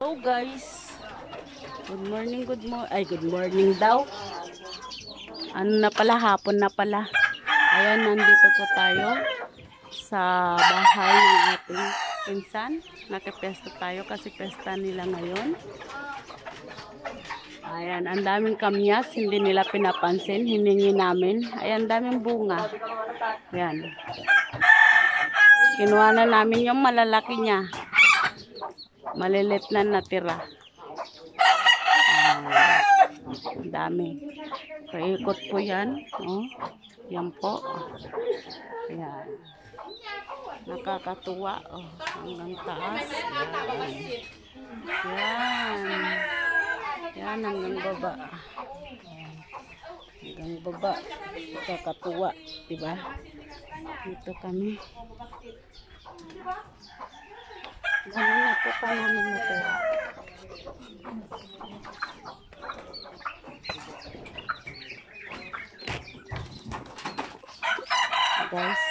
Hello guys, good morning daw. Ano na pala, hapon na pala. Ayan, nandito po tayo sa bahay ng ating pinsan. Nakipesta tayo kasi pesta nila ngayon. Ayan, ang daming kamyas, hindi nila pinapansin, hiningi namin. Ayan, daming bunga. Ayan. Kinuha na namin yung malalaki niya. Malilit na natira. Ang dami. Paikot po yan. Oh, yan po. Ayan. Nakakatuwa. Oh, hanggang taas. Yan. Yan, hanggang baba. Hanggang baba. Nakakatuwa. Diba? Dito kami. Ganun na po pa namin natira. Guys.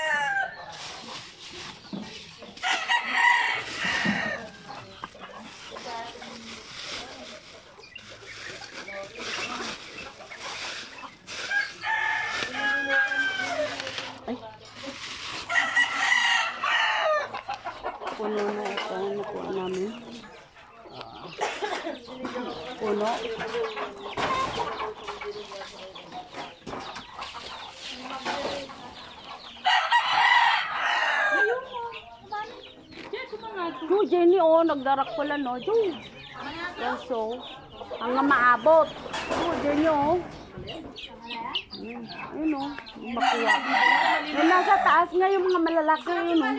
Ay. Puno na ito. Nakuha namin. Puno. Jo, Jenny, oh, nagdarak pala, no? Jo. Yan, so, hanggang maabot. Jo, Jenny, oh. Ayun, oh. Makuha. Yung nasa taas nga yung mga malalaki, yun, oh.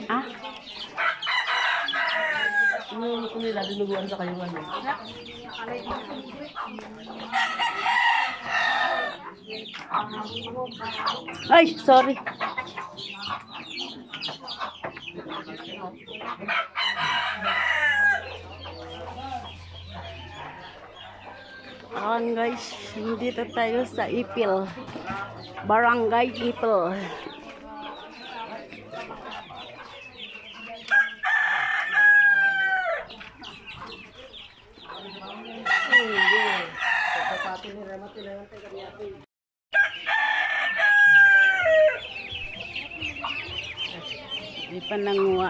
Ah? Ano kung nila dinuguan sa kayuan mo? Ay, sorry. Ayan guys, dito tayo sa Ipil. Barangay Ipil. Di pa nanguha.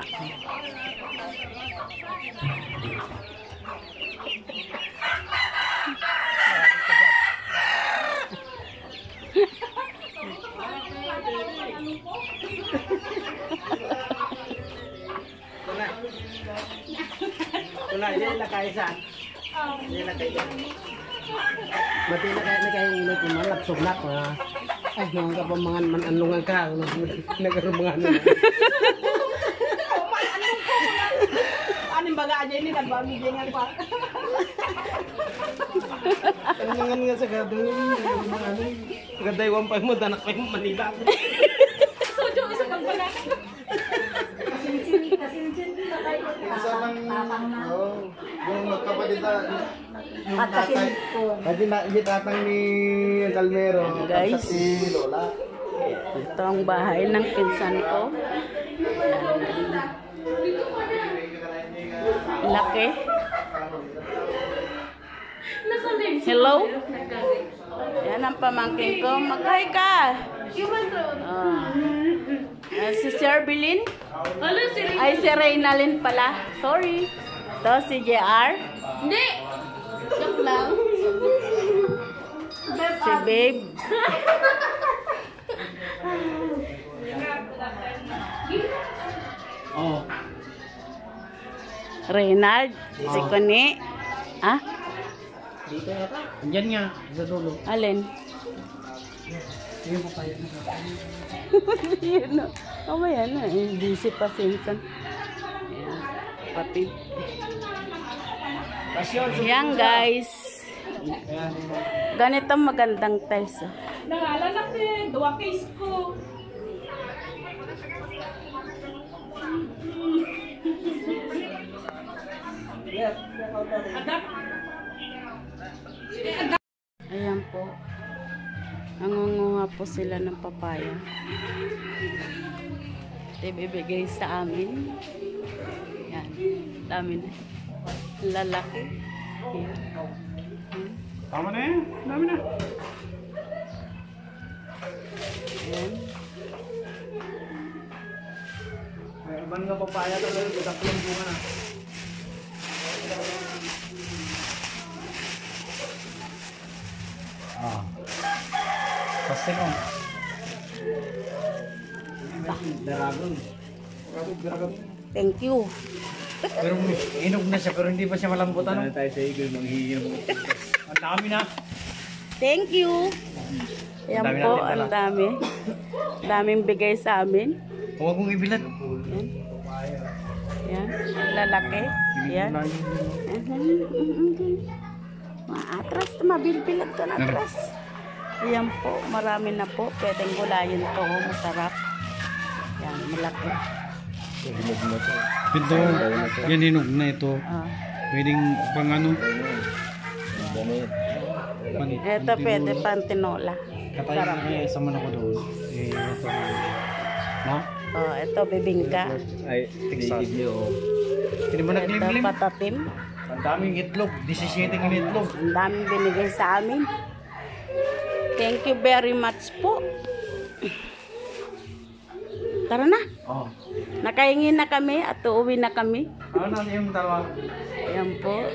Kuna, hindi na kayo saan? Hindi na kayo dyan. Mati na kayo ulo kung malap, suglap. Ay, mga kapamangan mananungan ka. Nagarumangan na. Anong baga aja ini kan babi jengan pa. Tanungan nga sa gadong. Gadaywang pa mo, danak pa yung Manila. Sojo isa pagbaga. Isa lang, yung magkapatid na, yung tatay, hindi tatang ni Calmero, Guys. si Lola. Ito ang bahay ng pinsan ko. Laki. Hello? Yan ang pamangkin ko. Mag-hi ka. Si Sir Bilin. Ay, si Reynalyn pala. Sorry. Ito si JR. Hindi. Joke lang. Si Babe. Oo. Reynald. Si Kuni. Ah? Dito yata. Andyan nga, sa dulo. Alin? Yung papaya na sa Yun o. Mamaya na. Busy pa sinsan. Ayan. Patid. Yan guys. Ganito magandang tiles. Oh. Nangalan ni dua case ko. po. Nangunguha po sila ng papaya. Ibibigay sa amin. Yan. Dami na. Lalaki. Yan. Tama na yan. Dami na. Yan. May ibang nga papaya talaga. Tatlong bunga na. Ah. Pastel oh. Dragon. Dragon. Thank you. Pero inog na siya, pero hindi pa siya malambot ano? Tayo sa igil, manghihinom. Ang dami na. Thank you. Yan Ang dami po, natin dala. ang dami. Daming bigay sa amin. Huwag mong ibilat. Yan. Yan. Lalaki. Yan. Atras, mabilbilat ka na atras. Yan po, marami na po. Pwedeng gulayin to, masarap. Yan, malaki. Ito, yan hinog na ito. Ah. Pwedeng pang ano? Ito pwede pang tinola. Katayin na kaya isa man ako doon. Eh, ito. No? Oh, ito bibingka. Ay, Texas. Hindi mo Ito naglimlim? patatim. Ang daming itlog. 17 ng itlog. Ang daming binigay sa amin. Thank you very much po. Tara na. Oh. Nakahingi na kami at uuwi na kami. Ano na yung dalawa? Ayan po.